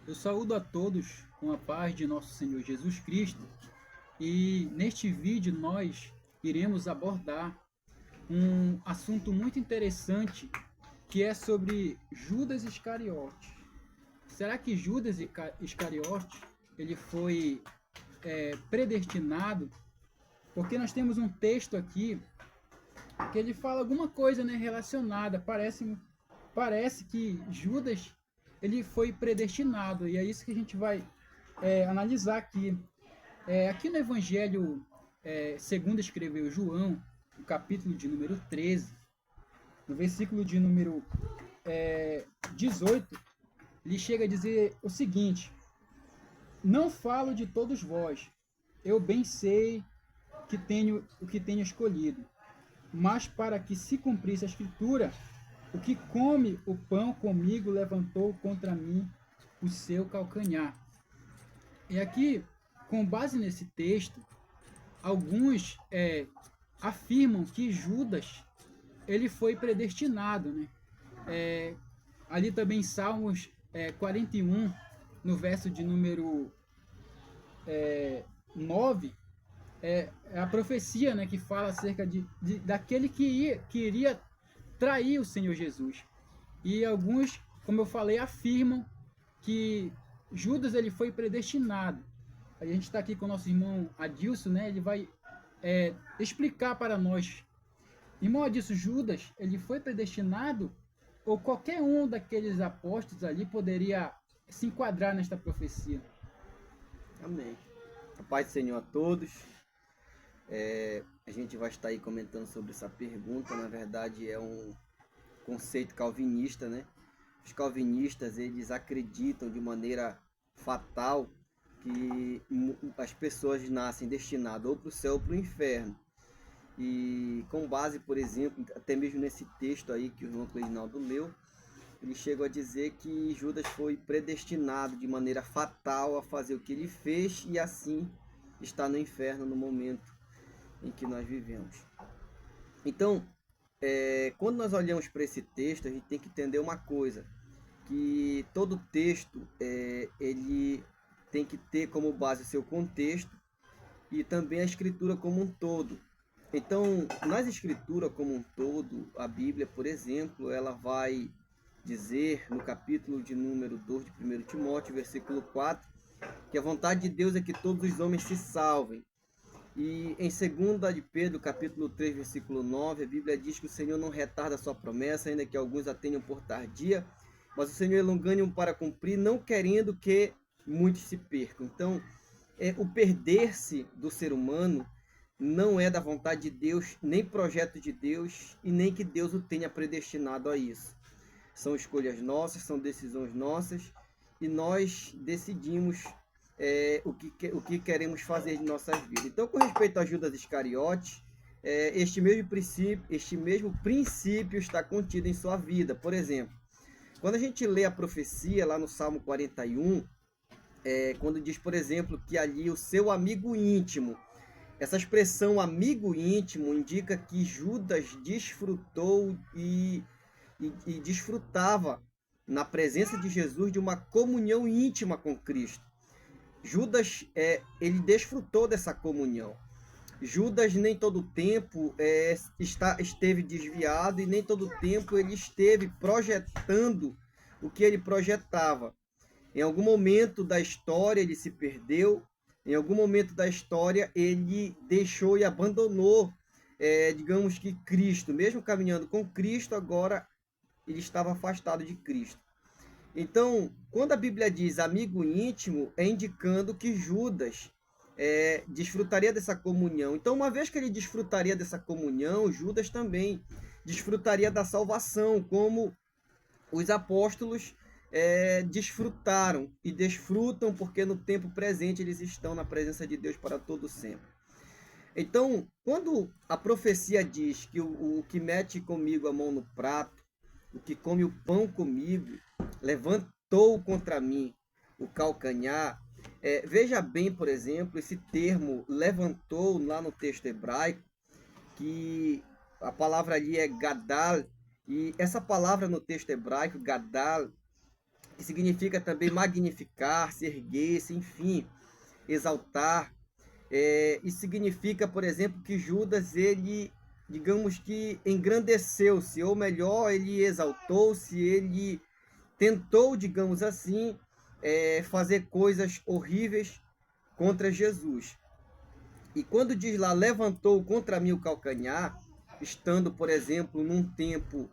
Eu saúdo a todos com a paz de nosso Senhor Jesus Cristo e neste vídeo nós iremos abordar um assunto muito interessante que é sobre Judas Iscariote. Será que Judas Iscariote ele foi predestinado? Porque nós temos um texto aqui que ele fala alguma coisa, né, relacionada. Parece que Judas ele foi predestinado e é isso que a gente vai analisar aqui. Aqui no Evangelho, segundo escreveu João, no capítulo de número 13, no versículo de número 18, ele chega a dizer o seguinte: não falo de todos vós, eu bem sei que tenho o que tenho escolhido, mas para que se cumprisse a escritura, o que come o pão comigo levantou contra mim o seu calcanhar. E aqui, com base nesse texto, alguns afirmam que Judas ele foi predestinado, né? Ali também em Salmos 41, no verso de número 9, é a profecia, né, que fala acerca daquele que iria trair o Senhor Jesus. E alguns, como eu falei, afirmam que Judas ele foi predestinado. A gente está aqui com o nosso irmão Adilson, né? Ele vai explicar para nós. Irmão Adilson, Judas ele foi predestinado ou qualquer um daqueles apóstolos ali poderia se enquadrar nesta profecia? Amém. A paz do Senhor a todos. A gente vai estar aí comentando sobre essa pergunta. Na verdade, é um conceito calvinista, né? Os calvinistas, eles acreditam de maneira fatal que as pessoas nascem destinadas ou para o céu ou para o inferno. E com base, por exemplo, até mesmo nesse texto aí que o irmão Cleidinaldo leu, ele chegou a dizer que Judas foi predestinado de maneira fatal a fazer o que ele fez e assim está no inferno no momento em que nós vivemos. Então, quando nós olhamos para esse texto, a gente tem que entender uma coisa, que todo texto ele tem que ter como base o seu contexto e também a escritura como um todo. Então, nas escrituras como um todo, a Bíblia, por exemplo, ela vai dizer no capítulo de número 2 de 1 Timóteo, versículo 4, que a vontade de Deus é que todos os homens se salvem. E em 2 de Pedro, capítulo 3, versículo 9, a Bíblia diz que o Senhor não retarda a sua promessa, ainda que alguns a tenham por tardia, mas o Senhor é longânimo para cumprir, não querendo que muitos se percam. Então, o perder-se do ser humano não é da vontade de Deus, nem projeto de Deus, e nem que Deus o tenha predestinado a isso. São escolhas nossas, são decisões nossas, e nós decidimos o que queremos fazer de nossas vidas. Então, com respeito a Judas Iscariote, este mesmo princípio está contido em sua vida. Por exemplo, quando a gente lê a profecia lá no Salmo 41, quando diz, por exemplo, que ali o seu amigo íntimo, essa expressão amigo íntimo indica que Judas desfrutou e desfrutava na presença de Jesus de uma comunhão íntima com Cristo. Judas, ele desfrutou dessa comunhão. Judas nem todo o tempo esteve desviado e nem todo o tempo ele esteve projetando o que ele projetava. Em algum momento da história ele se perdeu, em algum momento da história ele deixou e abandonou, digamos que Cristo. Mesmo caminhando com Cristo, agora ele estava afastado de Cristo. Então, quando a Bíblia diz amigo íntimo, é indicando que Judas desfrutaria dessa comunhão. Então, uma vez que ele desfrutaria dessa comunhão, Judas também desfrutaria da salvação, como os apóstolos desfrutaram e desfrutam, porque no tempo presente eles estão na presença de Deus para todo sempre. Então, quando a profecia diz que o que mete comigo a mão no prato, o que come o pão comigo, levantou contra mim o calcanhar. Veja bem, por exemplo, esse termo levantou lá no texto hebraico, que a palavra ali é gadal, e essa palavra no texto hebraico, gadal, que significa também magnificar, se erguer-se, enfim, exaltar. Isso significa, por exemplo, que Judas, ele, digamos que engrandeceu-se, ou melhor, ele exaltou-se, ele tentou, digamos assim, fazer coisas horríveis contra Jesus. E quando diz lá, levantou contra mim o calcanhar, estando, por exemplo, num tempo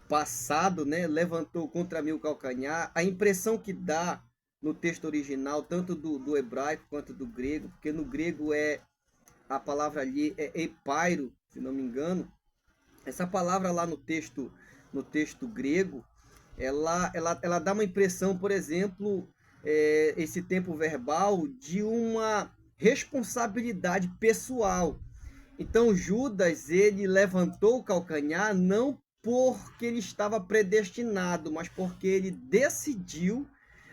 passado, né, levantou contra mim o calcanhar, a impressão que dá no texto original, tanto do hebraico quanto do grego, porque no grego a palavra ali é epairo, se não me engano. Essa palavra lá no texto grego, ela dá uma impressão, por exemplo, esse tempo verbal, de uma responsabilidade pessoal. Então Judas, ele levantou o calcanhar não porque ele estava predestinado, mas porque ele decidiu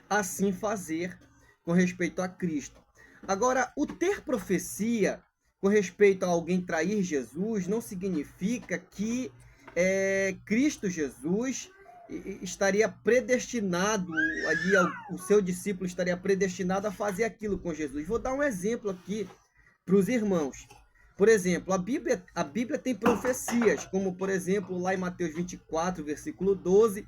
assim fazer com respeito a Cristo. Agora, o ter profecia com respeito a alguém trair Jesus não significa que Cristo Jesus estaria predestinado, ali o seu discípulo estaria predestinado a fazer aquilo com Jesus. Vou dar um exemplo aqui para os irmãos. Por exemplo, a Bíblia tem profecias, como por exemplo lá em Mateus 24, versículo 12,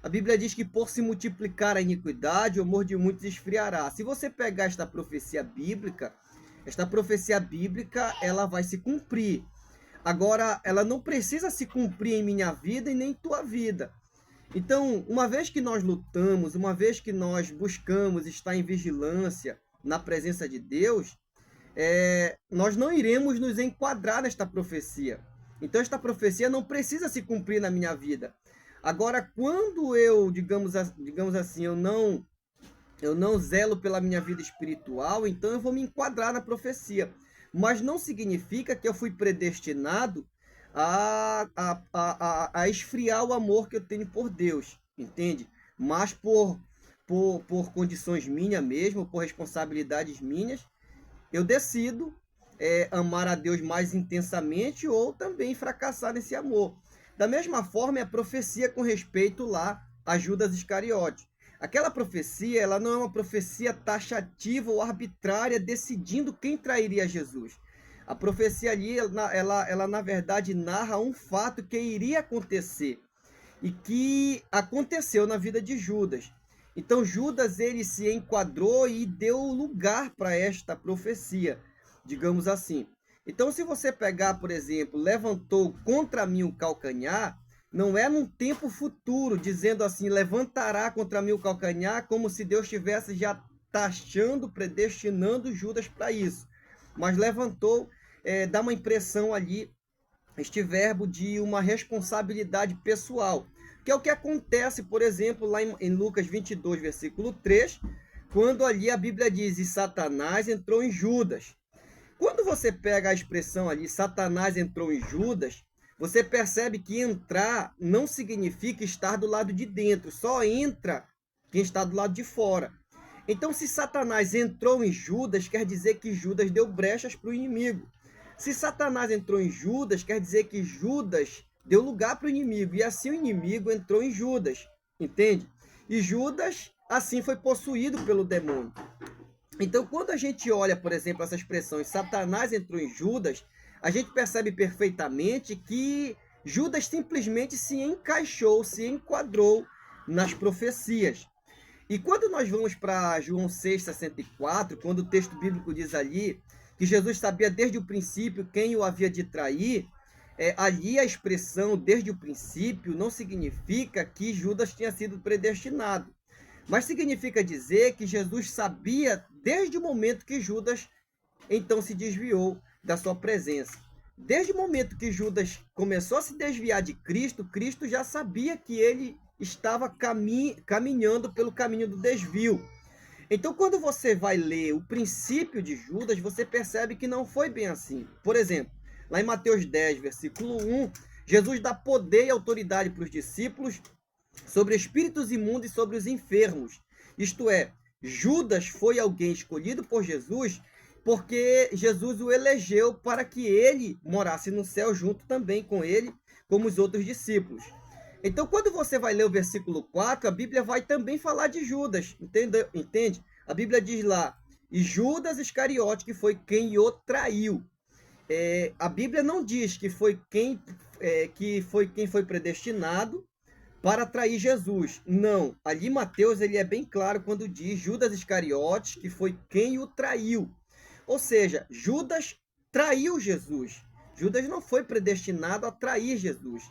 a Bíblia diz que por se multiplicar a iniquidade, o amor de muitos esfriará. Se você pegar esta profecia bíblica, ela vai se cumprir. Agora, ela não precisa se cumprir em minha vida e nem em tua vida. Então, uma vez que nós lutamos, uma vez que nós buscamos estar em vigilância na presença de Deus, nós não iremos nos enquadrar nesta profecia. Então, esta profecia não precisa se cumprir na minha vida. Agora, quando eu, digamos assim, eu não zelo pela minha vida espiritual, então eu vou me enquadrar na profecia. Mas não significa que eu fui predestinado a esfriar o amor que eu tenho por Deus, entende? Mas por condições minhas mesmo, por responsabilidades minhas, eu decido amar a Deus mais intensamente ou também fracassar nesse amor. Da mesma forma, é a profecia com respeito lá a Judas Iscariote. Aquela profecia, ela não é uma profecia taxativa ou arbitrária decidindo quem trairia Jesus. A profecia ali, ela na verdade narra um fato que iria acontecer e que aconteceu na vida de Judas. Então Judas, ele se enquadrou e deu lugar para esta profecia, digamos assim. Então, se você pegar, por exemplo, levantou contra mim o calcanhar, não é num tempo futuro, dizendo assim, levantará contra mim o calcanhar, como se Deus estivesse já taxando, predestinando Judas para isso. Mas levantou, dá uma impressão ali, este verbo de uma responsabilidade pessoal, que é o que acontece, por exemplo, lá em Lucas 22, versículo 3, quando ali a Bíblia diz, e Satanás entrou em Judas. Quando você pega a expressão ali, Satanás entrou em Judas, você percebe que entrar não significa estar do lado de dentro, só entra quem está do lado de fora. Então, se Satanás entrou em Judas, quer dizer que Judas deu brechas para o inimigo. Se Satanás entrou em Judas, quer dizer que Judas deu lugar para o inimigo, e assim o inimigo entrou em Judas, entende? E Judas, assim, foi possuído pelo demônio. Então, quando a gente olha, por exemplo, essa expressão, Satanás entrou em Judas, a gente percebe perfeitamente que Judas simplesmente se encaixou, se enquadrou nas profecias. E quando nós vamos para João 6,64, quando o texto bíblico diz ali que Jesus sabia desde o princípio quem o havia de trair, ali a expressão desde o princípio não significa que Judas tinha sido predestinado. Mas significa dizer que Jesus sabia desde o momento que Judas então se desviou da sua presença. Desde o momento que Judas começou a se desviar de Cristo, Cristo já sabia que ele estava caminhando pelo caminho do desvio. Então, quando você vai ler o princípio de Judas, você percebe que não foi bem assim. Por exemplo, lá em Mateus 10, versículo 1, Jesus dá poder e autoridade para os discípulos sobre espíritos imundos e sobre os enfermos. Isto é, Judas foi alguém escolhido por Jesus porque Jesus o elegeu para que ele morasse no céu junto também com ele, como os outros discípulos. Então, quando você vai ler o versículo 4, a Bíblia vai também falar de Judas, entende? A Bíblia diz lá, e Judas Iscariote, que foi quem o traiu. A Bíblia não diz que foi quem foi predestinado para trair Jesus. Não, ali Mateus ele é bem claro quando diz Judas Iscariotes, que foi quem o traiu. Ou seja, Judas traiu Jesus. Judas não foi predestinado a trair Jesus.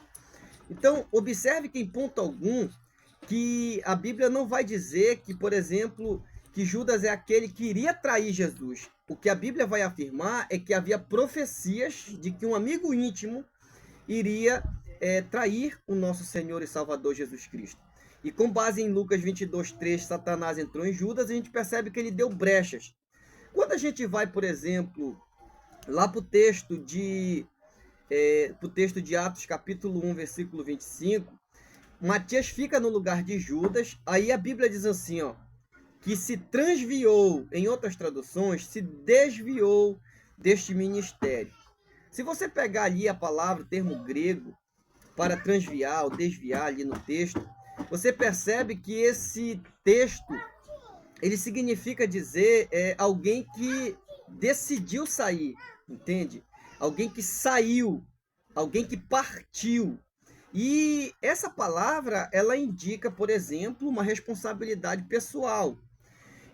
Então, observe que em ponto algum que a Bíblia não vai dizer que, por exemplo, que Judas é aquele que iria trair Jesus. O que a Bíblia vai afirmar é que havia profecias de que um amigo íntimo iria trair o nosso Senhor e Salvador Jesus Cristo. E com base em Lucas 22:3, Satanás entrou em Judas, a gente percebe que ele deu brechas. Quando a gente vai, por exemplo, lá para o texto de Atos capítulo 1, versículo 25, Matias fica no lugar de Judas, aí a Bíblia diz assim, ó, que se transviou, em outras traduções, se desviou deste ministério. Se você pegar ali a palavra, o termo grego, para transviar ou desviar ali no texto, você percebe que esse texto, ele significa dizer alguém que decidiu sair, entende? Alguém que saiu, alguém que partiu. E essa palavra, ela indica, por exemplo, uma responsabilidade pessoal.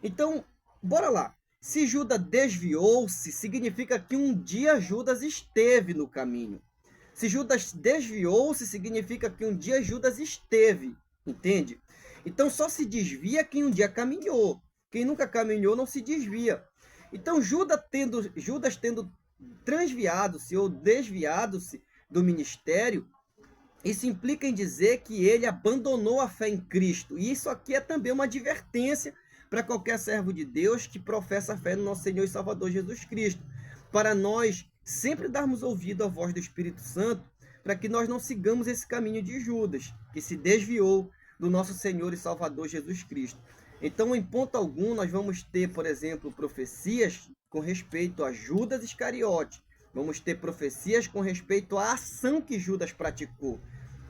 Então, bora lá. Se Judas desviou-se, significa que um dia Judas esteve no caminho. Se Judas desviou-se, significa que um dia Judas esteve, entende? Então só se desvia quem um dia caminhou. Quem nunca caminhou não se desvia. Então Judas tendo transviado-se ou desviado-se do ministério, isso implica em dizer que ele abandonou a fé em Cristo. E isso aqui é também uma advertência para qualquer servo de Deus que professa a fé no nosso Senhor e Salvador Jesus Cristo. Para nós sempre darmos ouvido à voz do Espírito Santo, para que nós não sigamos esse caminho de Judas, que se desviou do nosso Senhor e Salvador Jesus Cristo. Então, em ponto algum, nós vamos ter, por exemplo, profecias com respeito a Judas Iscariote. Vamos ter profecias com respeito à ação que Judas praticou.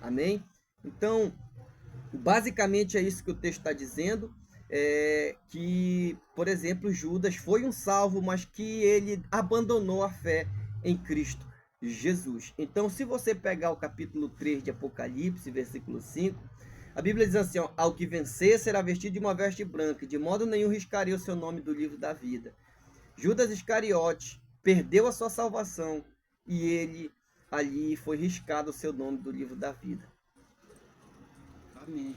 Amém? Então, basicamente é isso que o texto está dizendo. Que, por exemplo, Judas foi um salvo, mas que ele abandonou a fé em Cristo Jesus. Então, se você pegar o capítulo 3 de Apocalipse, versículo 5, a Bíblia diz assim, ó, ao que vencer será vestido de uma veste branca, de modo nenhum riscaria o seu nome do livro da vida. Judas Iscariote perdeu a sua salvação e ele ali foi riscado o seu nome do livro da vida. Amém.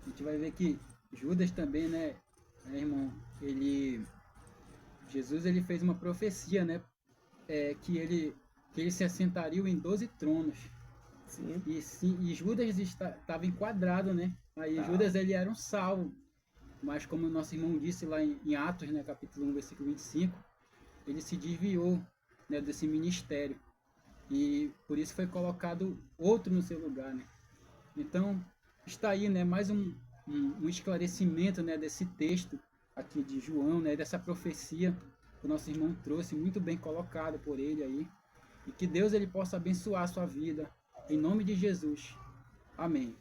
A gente vai ver que Judas também, né, irmão, Jesus ele fez uma profecia, né, que ele se assentaria em 12 tronos. Sim. E Judas estava enquadrado, né? Aí Judas ele era um salvo, mas como o nosso irmão disse lá em Atos, né, capítulo 1, versículo 25, ele se desviou, né, desse ministério. E por isso foi colocado outro no seu lugar, né? Então, está aí, né, mais um esclarecimento, né, desse texto aqui de João, né, dessa profecia que o nosso irmão trouxe, muito bem colocado por ele aí. E que Deus ele possa abençoar a sua vida, em nome de Jesus. Amém.